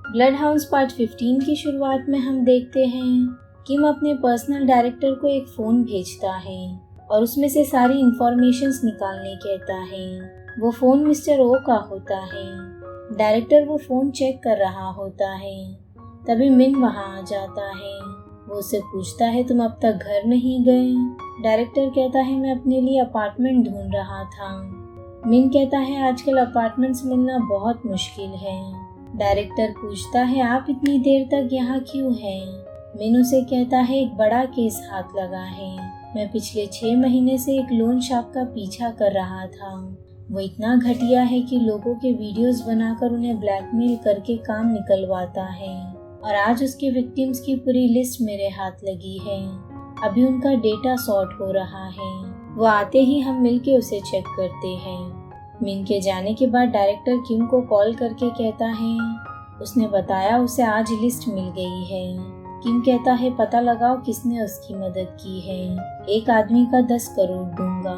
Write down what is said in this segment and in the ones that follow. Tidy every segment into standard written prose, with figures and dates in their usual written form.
Blood hounds part 15 की शुरुआत में हम देखते हैं किम अपने पर्सनल डायरेक्टर को एक फ़ोन भेजता है और उसमें से सारी इंफॉर्मेशंस निकालने कहता है। वो फ़ोन मिस्टर ओ का होता है। डायरेक्टर वो फ़ोन चेक कर रहा होता है, तभी मिन वहाँ आ जाता है। वो उससे पूछता है तुम अब तक घर नहीं गए? डायरेक्टर कहता है मैं अपने लिए अपार्टमेंट ढूंढ रहा था। मिन कहता है आजकल अपार्टमेंट्स मिलना बहुत मुश्किल है। डायरेक्टर पूछता है आप इतनी देर तक यहाँ क्यों हैं? मिन उसे कहता है एक बड़ा केस हाथ लगा है। मैं पिछले 6 महीने से एक लोन शार्क का पीछा कर रहा था। वो इतना घटिया है कि लोगों के वीडियोस बनाकर उन्हें ब्लैकमेल करके काम निकलवाता है और आज उसके विक्टिम्स की पूरी लिस्ट मेरे हाथ लगी है। अभी उनका डेटा सॉर्ट हो रहा है। वो आते ही हम मिलके उसे चेक करते हैं। मिन के जाने के बाद डायरेक्टर किम को कॉल करके कहता है उसने बताया उसे आज लिस्ट मिल गई है। किम कहता है पता लगाओ किसने उसकी मदद की है। एक आदमी का 10 करोड़ दूंगा।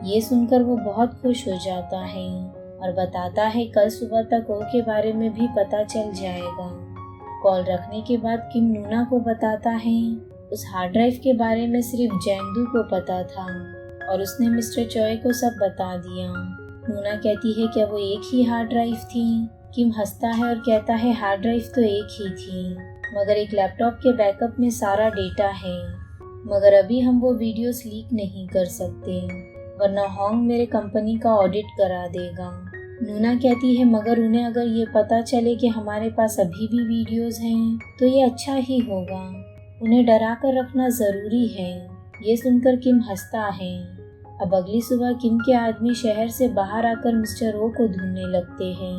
ये सुनकर वो बहुत खुश हो जाता है और बताता है कल सुबह तक ओ के बारे में भी पता चल जाएगा। कॉल रखने के बाद किम नूना को बताता है उस हार्ड ड्राइव के बारे में सिर्फ जैंगदू को पता था और उसने मिस्टर चॉय को सब बता दिया। नूना कहती है क्या वो एक ही हार्ड ड्राइव थी? किम हंसता है और कहता है हार्ड ड्राइव तो एक ही थी, मगर एक लैपटॉप के बैकअप में सारा डेटा है। मगर अभी हम वो वीडियोस लीक नहीं कर सकते, वरना होंग मेरे कंपनी का ऑडिट करा देगा। नूना कहती है मगर उन्हें अगर ये पता चले कि हमारे पास अभी भी वीडियोस हैं तो ये अच्छा ही होगा। उन्हें डरा कर रखना ज़रूरी है। ये सुनकर किम हंसता है। अब अगली सुबह किम के आदमी शहर से बाहर आकर मिस्टर ओ को ढूंढने लगते हैं।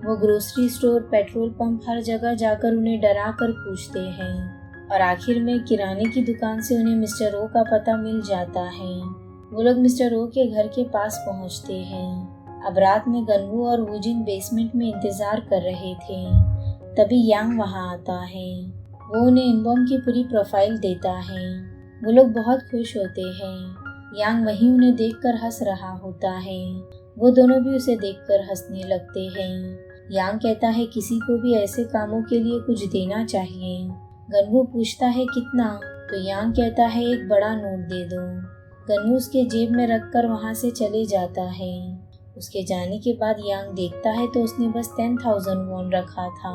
वो ग्रोसरी स्टोर, पेट्रोल पंप, हर जगह जाकर उन्हें डरा कर पूछते हैं और आखिर में किराने की दुकान से उन्हें मिस्टर ओ का पता मिल जाता है। वो लोग मिस्टर ओ के घर के पास पहुंचते हैं। अब रात में गनवू और वूजिन बेसमेंट में इंतजार कर रहे थे, तभी यांग वहां आता है। वो उन्हें इनबॉम की पूरी प्रोफाइल देता है। वो लोग बहुत खुश होते हैं। यांग वहीं उन्हें देखकर हंस रहा होता है। वो दोनों भी उसे देखकर हंसने लगते हैं। यांग कहता है किसी को भी ऐसे कामों के लिए कुछ देना चाहिए। गनवू पूछता है कितना? तो यांग कहता है एक बड़ा नोट दे दो। गनवू उसके जेब में रखकर वहां से चले जाता है। उसके जाने के बाद यांग देखता है तो उसने बस 10,000 वॉन रखा था।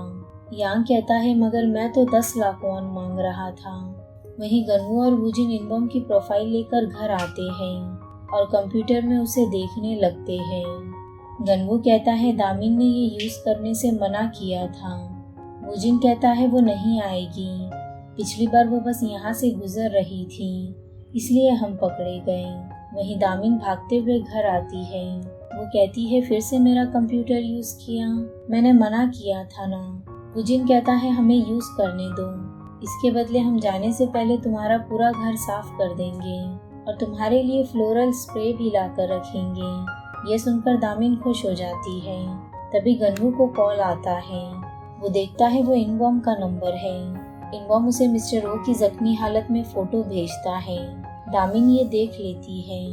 यांग कहता है मगर मैं तो 10 लाख वॉन मांग रहा था। वहीं गनवू और वूजिन इनबॉम की प्रोफाइल लेकर घर आते हैं और कंप्यूटर में उसे देखने लगते हैं। गनवू कहता है दामिन ने ये यूज करने से मना किया था। वूजिन कहता है वो नहीं आएगी, पिछली बार वो बस यहाँ से गुजर रही थी, इसलिए हम पकड़े गए। वहीं दामिन भागते हुए घर आती है। वो कहती है फिर से मेरा कंप्यूटर यूज किया, मैंने मना किया था ना। वूजिन कहता है हमें यूज करने दो, इसके बदले हम जाने से पहले तुम्हारा पूरा घर साफ कर देंगे और तुम्हारे लिए फ्लोरल स्प्रे भी लाकर रखेंगे। ये सुनकर दामिन खुश हो जाती है। तभी गनवू को कॉल आता है। वो देखता है वो इनबॉम का नंबर है। इनबॉम उसे मिस्टर ओ की जख्मी हालत में फोटो भेजता है। दामिन ये देख लेती है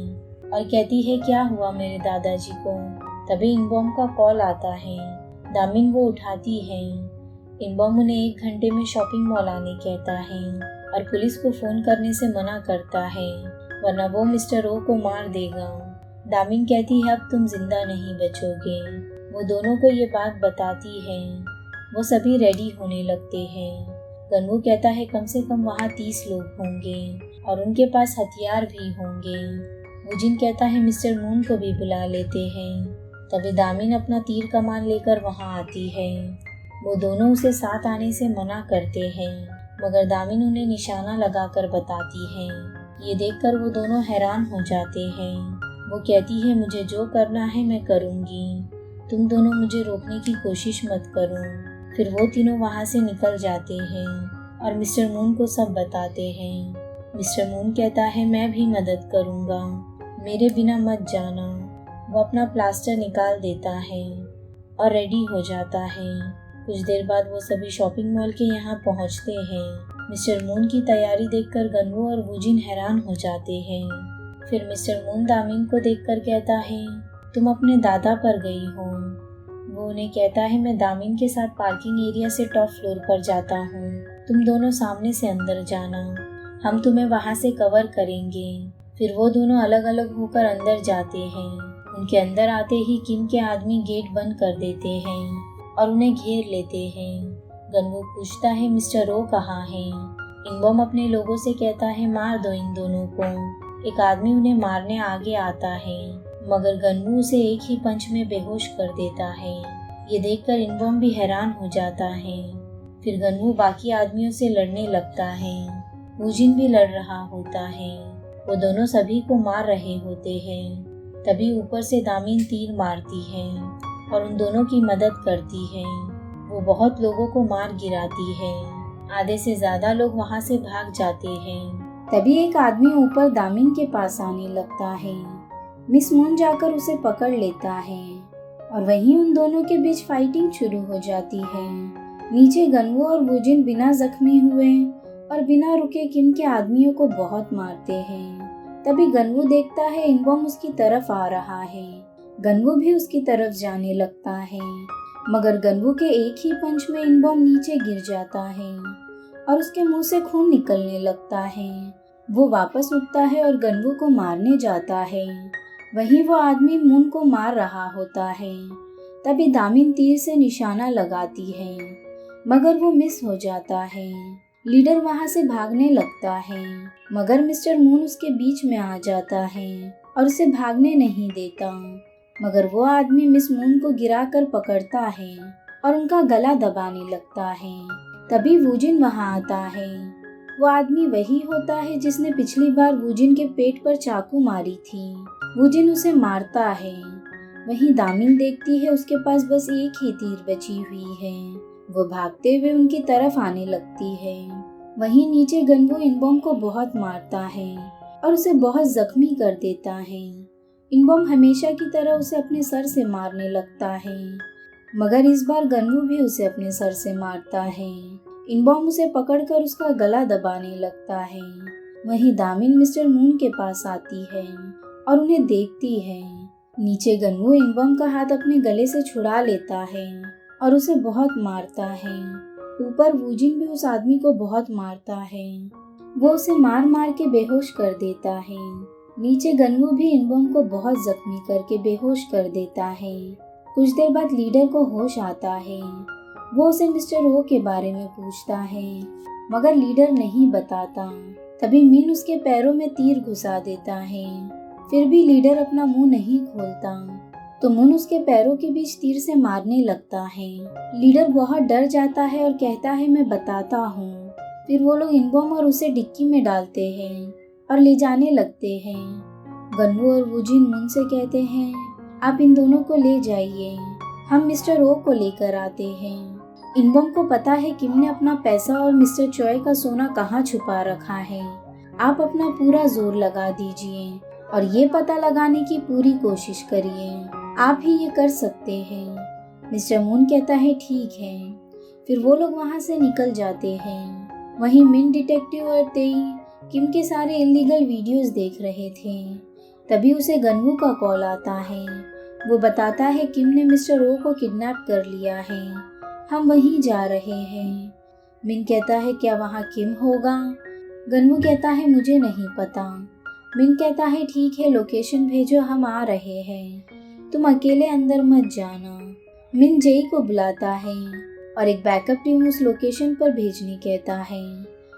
और कहती है क्या हुआ मेरे दादाजी को? तभी इनबॉम का कॉल आता है। दामिन वो उठाती है। इनबॉम उन्हें 1 घंटे में शॉपिंग मॉल आने कहता है और पुलिस को फोन करने से मना करता है, वरना वो मिस्टर ओ को मार देगा। दामिन कहती है अब तुम जिंदा नहीं बचोगे। वो दोनों को ये बात बताती है। वो सभी रेडी होने लगते हैं। गनवू कहता है कम से कम वहाँ 30 लोग होंगे और उनके पास हथियार भी होंगे। वूजिन कहता है मिस्टर मून को भी बुला लेते हैं। तभी दामिन अपना तीर कमान लेकर वहाँ आती है। वो दोनों उसे साथ आने से मना करते हैं, मगर दामिन उन्हें निशाना लगाकर बताती है। ये देखकर वो दोनों हैरान हो जाते हैं। वो कहती है मुझे जो करना है मैं करूँगी, तुम दोनों मुझे रोकने की कोशिश मत करो। फिर वो तीनों वहाँ से निकल जाते हैं और मिस्टर मून को सब बताते हैं। मिस्टर मून कहता है मैं भी मदद करूँगा, मेरे बिना मत जाना। वो अपना प्लास्टर निकाल देता है और रेडी हो जाता है। कुछ देर बाद वो सभी शॉपिंग मॉल के यहाँ पहुँचते हैं। मिस्टर मून की तैयारी देखकर गनवू और वूजिन हैरान हो जाते हैं। फिर मिस्टर मून दामिन को देखकर कहता है तुम अपने दादा पर गई हो। वो वो उन्हें कहता है, मैं दामिन के साथ पार्किंग एरिया से टॉप फ्लोर पर जाता हूँ, तुम दोनों सामने से अंदर जाना, हम तुम्हें वहाँ से कवर करेंगे। फिर वो दोनों अलग अलग होकर अंदर जाते हैं। उनके अंदर आते ही किम के आदमी गेट बंद कर देते हैं और उन्हें घेर लेते हैं। गनवू पूछता है, मिस्टर ओ कहाँ है? इनबॉम अपने लोगों से कहता है, मार दो इन दोनों को। एक आदमी उन्हें मारने आगे आता है, मगर गनवू उसे एक ही पंच में बेहोश कर देता है। ये देखकर इनबॉम भी हैरान हो जाता है। फिर गनवू बाकी आदमियों से लड़ने लगता है। वूजिन भी लड़ रहा होता है। वो दोनों सभी को मार रहे होते हैं। तभी ऊपर से दामिन तीर मारती है और उन दोनों की मदद करती है। वो बहुत लोगों को मार गिराती है। आधे से ज्यादा लोग वहाँ से भाग जाते हैं। तभी एक आदमी ऊपर दामिन के पास आने लगता है। मिस मून जाकर उसे पकड़ लेता है और वहीं उन दोनों के बीच फाइटिंग शुरू हो जाती है। नीचे गनवू और वूजिन बिना जख्मी हुए और बिना रुके किम के आदमियों को बहुत मारते हैं। तभी गनवू देखता है इनबॉम उसकी तरफ आ रहा है। गनवू भी उसकी तरफ जाने लगता है, मगर गनवू के एक ही पंच में इनबॉम नीचे गिर जाता है और उसके मुंह से खून निकलने लगता है। वो वापस उठता है और गनवू को मारने जाता है। वहीं वो आदमी मून को मार रहा होता है। तभी दामिन तीर से निशाना लगाती है, मगर वो मिस हो जाता है। लीडर वहाँ से भागने लगता है, मगर मिस्टर मून उसके बीच में आ जाता है और उसे भागने नहीं देता। मगर वो आदमी मिस मून को गिराकर पकड़ता है और उनका गला दबाने लगता है। तभी वूजिन वहाँ आता है। वो आदमी वही होता है जिसने पिछली बार वूजिन के पेट पर चाकू मारी थी। वूजिन उसे मारता है। वहीं दामिन देखती है उसके पास बस एक ही तीर बची हुई है। वो भागते हुए उनकी तरफ आने लगती है। वहीं नीचे गनवू इनबॉम को बहुत मारता है और उसे बहुत जख्मी कर देता है। इनबॉम हमेशा की तरह उसे अपने सर से मारने लगता है, मगर इस बार गनवू भी उसे अपने सर से मारता है। इनबॉम उसे पकड़कर उसका गला दबाने लगता है। वहीं दामिन मिस्टर मून के पास आती है और उन्हें देखती है। नीचे गनवू इनबॉम का हाथ अपने गले से छुड़ा लेता है और उसे बहुत मारता है। ऊपर वूजिन भी उस आदमी को बहुत मारता है। वो उसे मार मार के बेहोश कर देता है। नीचे गनवू भी इनबॉम को बहुत जख्मी करके बेहोश कर देता है। कुछ देर बाद लीडर को होश आता है। वो उसे मिस्टर ओ के बारे में पूछता है, मगर लीडर नहीं बताता। तभी मिन उसके पैरों में तीर घुसा देता है। फिर भी लीडर अपना मुंह नहीं खोलता, तो मुन उसके पैरों के बीच तीर से मारने लगता है। लीडर बहुत डर जाता है और कहता है, मैं बताता हूँ। फिर वो लोग इनबॉम और उसे डिक्की में डालते हैं और ले जाने लगते हैं। गनवू और वूजिन मुन से कहते हैं, आप इन दोनों को ले जाइए, हम मिस्टर ओ को लेकर आते हैं। इनबॉम को पता है किम ने अपना पैसा और मिस्टर चॉय का सोना कहाँ छुपा रखा है। आप अपना पूरा जोर लगा दीजिए और ये पता लगाने की पूरी कोशिश करिए। आप ही ये कर सकते हैं। मिस्टर मून कहता है, ठीक है। फिर वो लोग वहाँ से निकल जाते हैं। वहीं मिन डिटेक्टिव और तेई किम के सारे इलीगल वीडियोस देख रहे थे। तभी उसे गनवू का कॉल आता है। वो बताता है किम ने मिस्टर ओ को किडनैप कर लिया है, हम वहीं जा रहे हैं। मिन कहता है, क्या वहाँ किम होगा? गनवू कहता है, मुझे नहीं पता। मिन कहता है, ठीक है, लोकेशन भेजो, हम आ रहे हैं, तुम अकेले अंदर मत जाना। मिन जेई को बुलाता है और एक बैकअप टीम उस लोकेशन पर भेजने कहता है।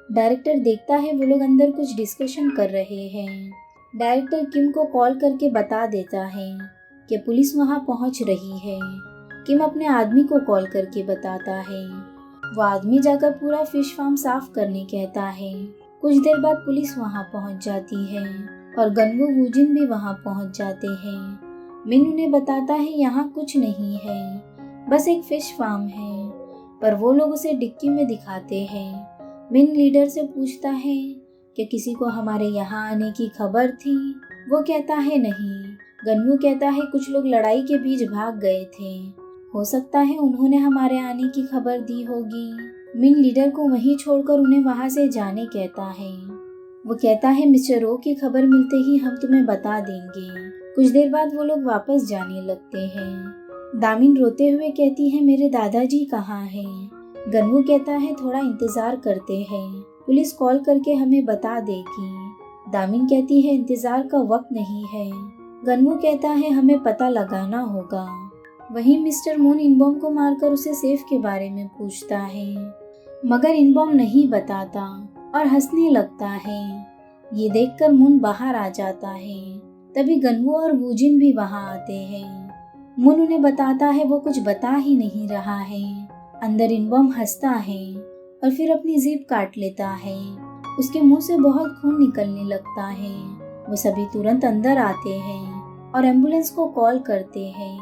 डायरेक्टर देखता है वो लोग अंदर कुछ डिस्कशन कर रहे हैं। डायरेक्टर किम को कॉल करके बता देता है कि पुलिस वहां पहुंच रही है। किम अपने आदमी को कॉल करके बताता है। वो आदमी जाकर पूरा फिश फार्म साफ करने कहता है। कुछ देर बाद पुलिस वहां पहुंच जाती है और गनवू वूजिन भी वहां पहुंच जाते हैं। मिन उन्हें बताता है यहाँ कुछ नहीं है, बस एक फिश फार्म है, पर वो लोग उसे डिक्की में दिखाते हैं। मिन लीडर से पूछता है कि किसी को हमारे यहाँ आने की खबर थी? वो कहता है नहीं। गनवू कहता है कुछ लोग लड़ाई के बीच भाग गए थे, हो सकता है उन्होंने हमारे आने की खबर दी होगी। मिन लीडर को वहीं छोड़कर उन्हें वहां से जाने कहता है। वो कहता है, मिस्टर ओ की खबर मिलते ही हम तुम्हें बता देंगे। कुछ देर बाद वो लोग वापस जाने लगते हैं। दामिन रोते हुए कहती है मेरे दादाजी कहाँ हैं? गनवू कहता है थोड़ा इंतजार करते हैं, पुलिस कॉल करके हमें बता देगी। दामिन कहती है इंतजार का वक्त नहीं है। गनवू कहता है हमें पता लगाना होगा। वहीं मिस्टर मून इनबॉम को मारकर उसे सेफ के बारे में पूछता है, मगर इनबॉम नहीं बताता और हंसने लगता है। ये देखकर मून बाहर आ जाता है। तभी गनवू और वूजिन भी वहां आते हैं। मून उन्हें बताता है वो कुछ बता ही नहीं रहा है। अंदर इनबॉम हंसता है और फिर अपनी जीभ काट लेता है। उसके मुंह से बहुत खून निकलने लगता है। वो सभी तुरंत अंदर आते हैं और एम्बुलेंस को कॉल करते हैं।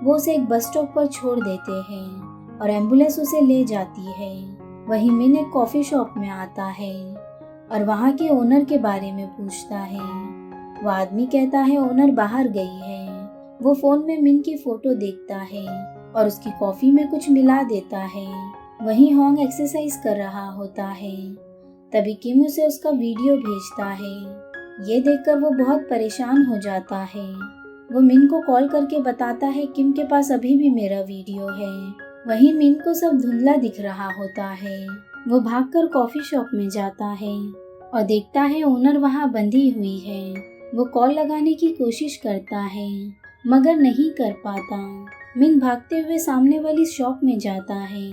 वो उसे एक बस स्टॉप पर छोड़ देते हैं और एम्बुलेंस उसे ले जाती है। वहीं मिन एक कॉफी शॉप में आता है और वहाँ के ओनर के बारे में पूछता है। वो आदमी कहता है ओनर बाहर गई है। वो फोन में मिन की फोटो देखता है और उसकी कॉफी में कुछ मिला देता है। वहीं होंग एक्सरसाइज कर रहा होता है। तभी किम उसे उसका वीडियो भेजता है। ये देखकर वो बहुत परेशान हो जाता है। वो मिन को कॉल करके बताता है किम के पास अभी भी मेरा वीडियो है। वहीं मिन को सब धुंधला दिख रहा होता है। वो भागकर कॉफी शॉप में जाता है और देखता है ओनर वहाँ बंधी हुई है। वो कॉल लगाने की कोशिश करता है मगर नहीं कर पाता। मिन भागते हुए सामने वाली शॉप में जाता है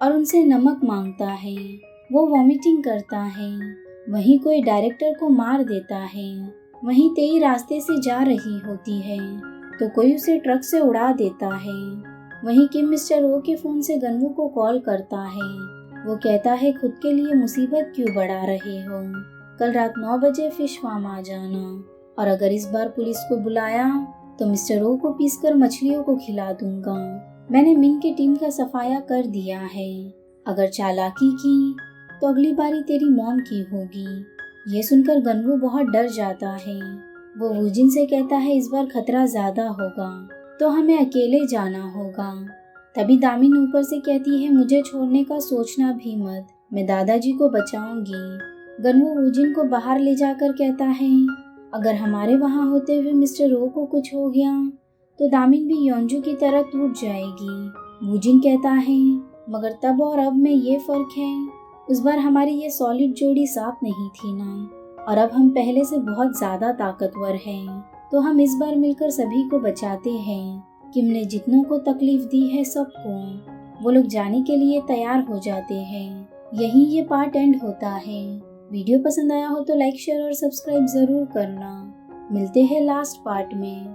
और उनसे नमक मांगता है। वो वॉमिटिंग करता है। वहीं कोई डायरेक्टर को मार देता है। वहीं तेई रास्ते से जा रही होती है तो कोई उसे ट्रक से उड़ा देता है। वहीं किम मिस्टर ओ के फोन से गनवू को कॉल करता है। वो कहता है खुद के लिए मुसीबत क्यों बढ़ा रहे हो, कल रात 9 बजे फिश फार्म आ जाना और अगर इस बार पुलिस को बुलाया तो मिस्टर ओ को पीसकर मछलियों को खिला दूंगा। मैंने मिन की टीम का सफाया कर दिया है। अगर चालाकी की तो अगली बारी तेरी मॉम की होगी। ये सुनकर गनवू बहुत डर जाता है। वो वूजिन से कहता है इस बार खतरा ज्यादा होगा तो हमें अकेले जाना होगा। तभी दामिन ऊपर से कहती है मुझे छोड़ने का सोचना भी मत, मैं दादाजी को बचाऊंगी। गनवू वूजिन को बाहर ले जाकर कहता है अगर हमारे वहाँ होते हुए मिस्टर ओ को कुछ हो गया तो दामिन भी योंजू की तरह टूट जाएगी। वूजिन कहता है मगर तब और अब में ये फर्क है, उस बार हमारी ये सॉलिड जोड़ी साथ नहीं थी ना, और अब हम पहले से बहुत ज्यादा ताकतवर हैं, तो हम इस बार मिलकर सभी को बचाते हैं। किम ने जितनों को तकलीफ दी है सबको। वो लोग जाने के लिए तैयार हो जाते हैं। यही ये पार्ट एंड होता है। वीडियो पसंद आया हो तो लाइक शेयर और सब्सक्राइब जरूर करना। मिलते हैं लास्ट पार्ट में।